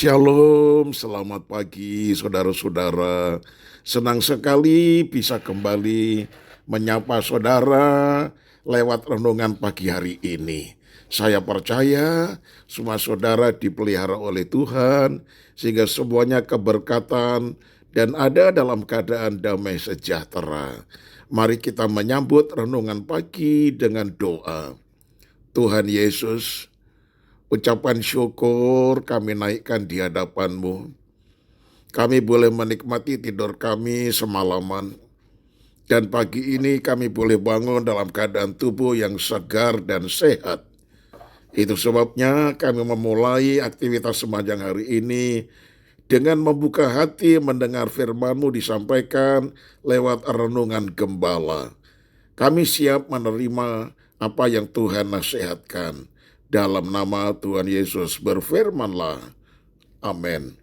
Shalom, selamat pagi saudara-saudara. Senang sekali bisa kembali menyapa saudara lewat renungan pagi hari ini. Saya percaya semua saudara dipelihara oleh Tuhan sehingga semuanya keberkatan dan ada dalam keadaan damai sejahtera. Mari kita menyambut renungan pagi dengan doa. Tuhan Yesus, ucapan syukur kami naikkan di hadapan-Mu. Kami boleh menikmati tidur kami semalaman. Dan pagi ini kami boleh bangun dalam keadaan tubuh yang segar dan sehat. Itu sebabnya kami memulai aktivitas sepanjang hari ini dengan membuka hati mendengar firman-Mu disampaikan lewat renungan gembala. Kami siap menerima apa yang Tuhan nasihatkan. Dalam nama Tuhan Yesus berfirmanlah. Amin.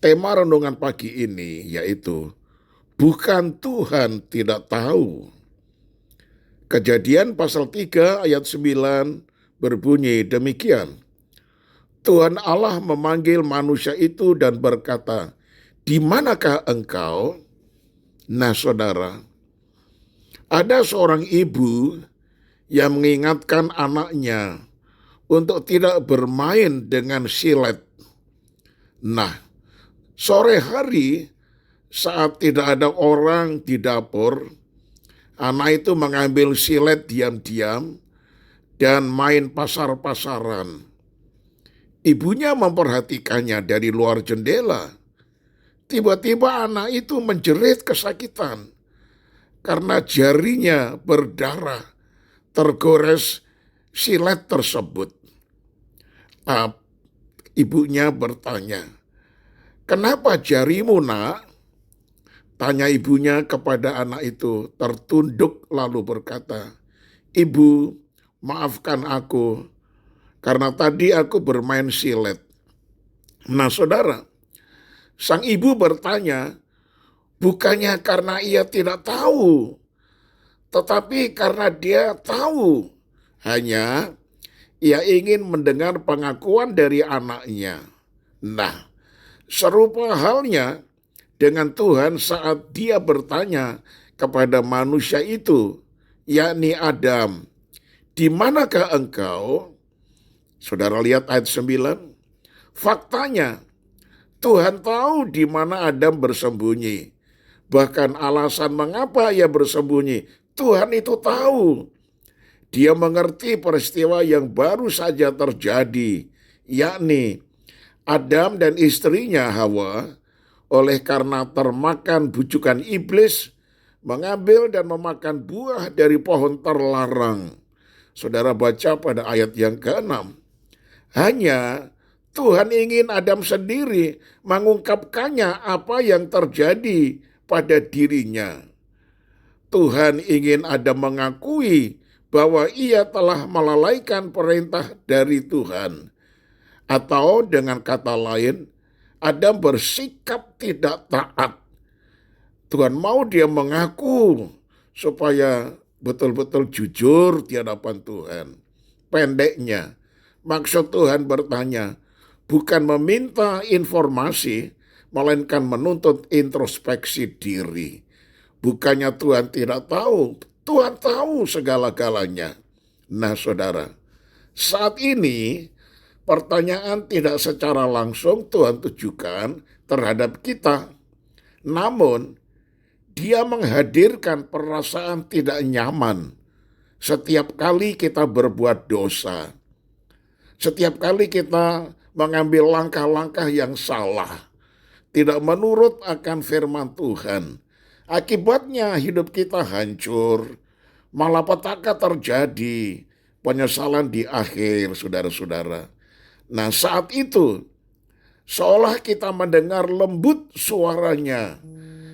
Tema renungan pagi ini yaitu bukan Tuhan tidak tahu. Kejadian pasal 3 ayat 9 berbunyi demikian. Tuhan Allah memanggil manusia itu dan berkata, "Di manakah engkau?" Nah, saudara, ada seorang ibu yang mengingatkan anaknya untuk tidak bermain dengan silet. Nah, sore hari saat tidak ada orang di dapur, anak itu mengambil silet diam-diam dan main pasar-pasaran. Ibunya memperhatikannya dari luar jendela. Tiba-tiba anak itu menjerit kesakitan karena jarinya berdarah tergores silet tersebut. Ibunya bertanya, "Kenapa jarimu, nak?" Tanya ibunya kepada anak itu, tertunduk lalu berkata, "Ibu, maafkan aku, karena tadi aku bermain silet." Nah, saudara, sang ibu bertanya, bukannya karena ia tidak tahu, tetapi karena dia tahu. Hanya ia ingin mendengar pengakuan dari anaknya. Nah, serupa halnya dengan Tuhan saat dia bertanya kepada manusia itu, yakni Adam, "Di manakah engkau?" Saudara lihat ayat 9. Faktanya, Tuhan tahu di mana Adam bersembunyi. Bahkan alasan mengapa ia bersembunyi, Tuhan itu tahu. Dia mengerti peristiwa yang baru saja terjadi, yakni Adam dan istrinya Hawa oleh karena termakan bujukan iblis mengambil dan memakan buah dari pohon terlarang. Saudara baca pada ayat yang ke-6. Hanya Tuhan ingin Adam sendiri mengungkapkannya apa yang terjadi pada dirinya. Tuhan ingin Adam mengakui bahwa ia telah melalaikan perintah dari Tuhan. Atau dengan kata lain, Adam bersikap tidak taat. Tuhan mau dia mengaku supaya betul-betul jujur di hadapan Tuhan. Pendeknya, maksud Tuhan bertanya, bukan meminta informasi, melainkan menuntut introspeksi diri. Bukannya Tuhan tidak tahu, Tuhan tahu segala-galanya. Nah, saudara, saat ini pertanyaan tidak secara langsung Tuhan tujukan terhadap kita. Namun, Dia menghadirkan perasaan tidak nyaman setiap kali kita berbuat dosa. Setiap kali kita mengambil langkah-langkah yang salah, tidak menurut akan firman Tuhan. Akibatnya hidup kita hancur, malapetaka terjadi, penyesalan di akhir, saudara-saudara. Nah, saat itu seolah kita mendengar lembut suaranya.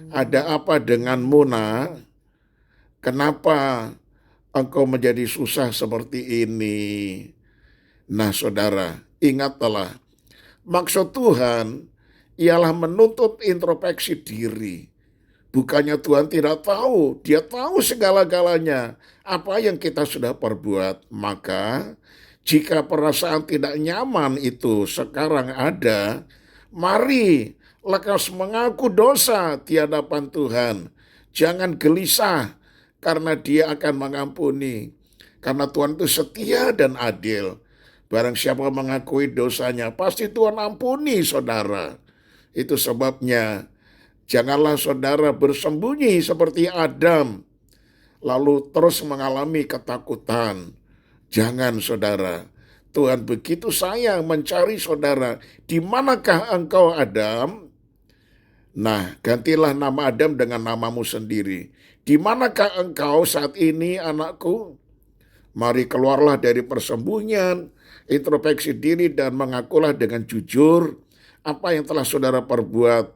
Ada apa denganmu, nak? Kenapa engkau menjadi susah seperti ini? Nah, saudara, ingatlah, maksud Tuhan ialah menuntut introspeksi diri. Bukannya Tuhan tidak tahu, Dia tahu segala-galanya apa yang kita sudah perbuat. Maka Jika perasaan tidak nyaman itu sekarang ada, mari lekas mengaku dosa di hadapan Tuhan. Jangan gelisah karena Dia akan mengampuni. Karena Tuhan itu setia dan adil. Barang siapa mengakui dosanya, pasti Tuhan ampuni saudara. Itu sebabnya janganlah saudara bersembunyi seperti Adam, lalu terus mengalami ketakutan. Jangan saudara, Tuhan begitu sayang mencari saudara. Di manakah engkau Adam? Nah, gantilah nama Adam dengan namamu sendiri. Di manakah engkau saat ini anakku? Mari keluarlah dari persembunyian, introspeksi diri dan mengakulah dengan jujur apa yang telah saudara perbuat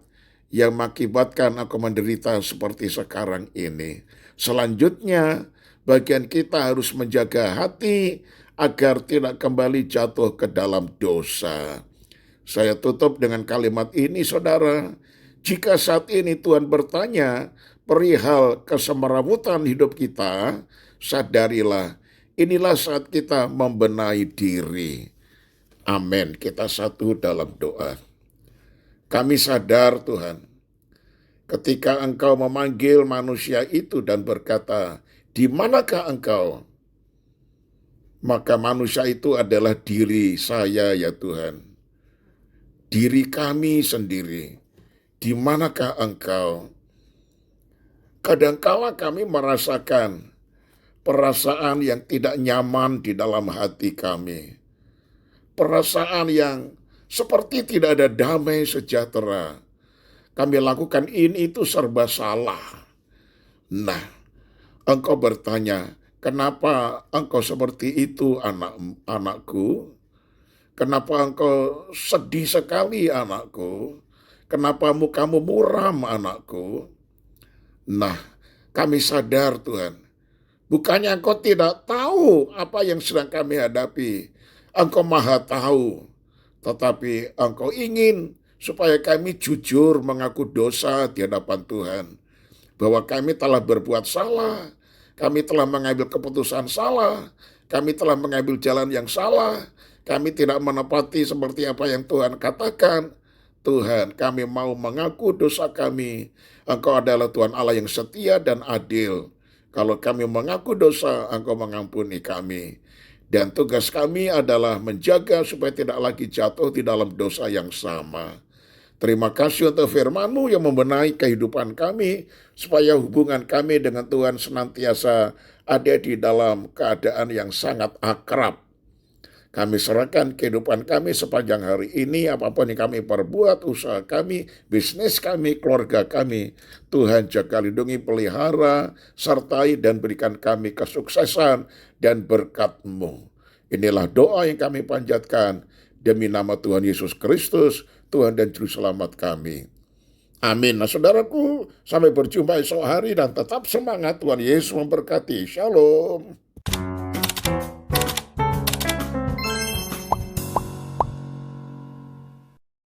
yang mengakibatkan aku menderita seperti sekarang ini. Selanjutnya, bagian kita harus menjaga hati agar tidak kembali jatuh ke dalam dosa. Saya tutup dengan kalimat ini, saudara. Jika saat ini Tuhan bertanya perihal kesemrawutan hidup kita, sadarilah inilah saat kita membenahi diri. Amin. Kita satu dalam doa. Kami sadar Tuhan, ketika Engkau memanggil manusia itu dan berkata, "Di manakah engkau?" Maka manusia itu adalah diri saya ya Tuhan. Diri kami sendiri. Di manakah engkau? Kadangkala kami merasakan perasaan yang tidak nyaman di dalam hati kami. Perasaan yang seperti tidak ada damai sejahtera. Kami lakukan ini itu serba salah. Nah, engkau bertanya, kenapa engkau seperti itu anakku? Kenapa engkau sedih sekali anakku? Kenapa mukamu muram anakku? Nah, kami sadar Tuhan. Bukannya engkau tidak tahu apa yang sedang kami hadapi. Engkau maha tahu. Tetapi engkau ingin supaya kami jujur mengaku dosa di hadapan Tuhan. Bahwa kami telah berbuat salah. Kami telah mengambil keputusan salah. Kami telah mengambil jalan yang salah. Kami tidak menepati seperti apa yang Tuhan katakan. Tuhan, kami mau mengaku dosa kami. Engkau adalah Tuhan Allah yang setia dan adil. Kalau kami mengaku dosa, Engkau mengampuni kami. Dan tugas kami adalah menjaga supaya tidak lagi jatuh di dalam dosa yang sama. Terima kasih untuk firman-Mu yang membenahi kehidupan kami, supaya hubungan kami dengan Tuhan senantiasa ada di dalam keadaan yang sangat akrab. Kami serahkan kehidupan kami sepanjang hari ini, apapun yang kami perbuat, usaha kami, bisnis kami, keluarga kami. Tuhan jaga, lindungi, pelihara, sertai dan berikan kami kesuksesan dan berkat-Mu. Inilah doa yang kami panjatkan demi nama Tuhan Yesus Kristus, Tuhan dan Juru Selamat kami. Amin. Nah saudaraku, sampai berjumpa esok hari dan tetap semangat. Tuhan Yesus memberkati. Shalom.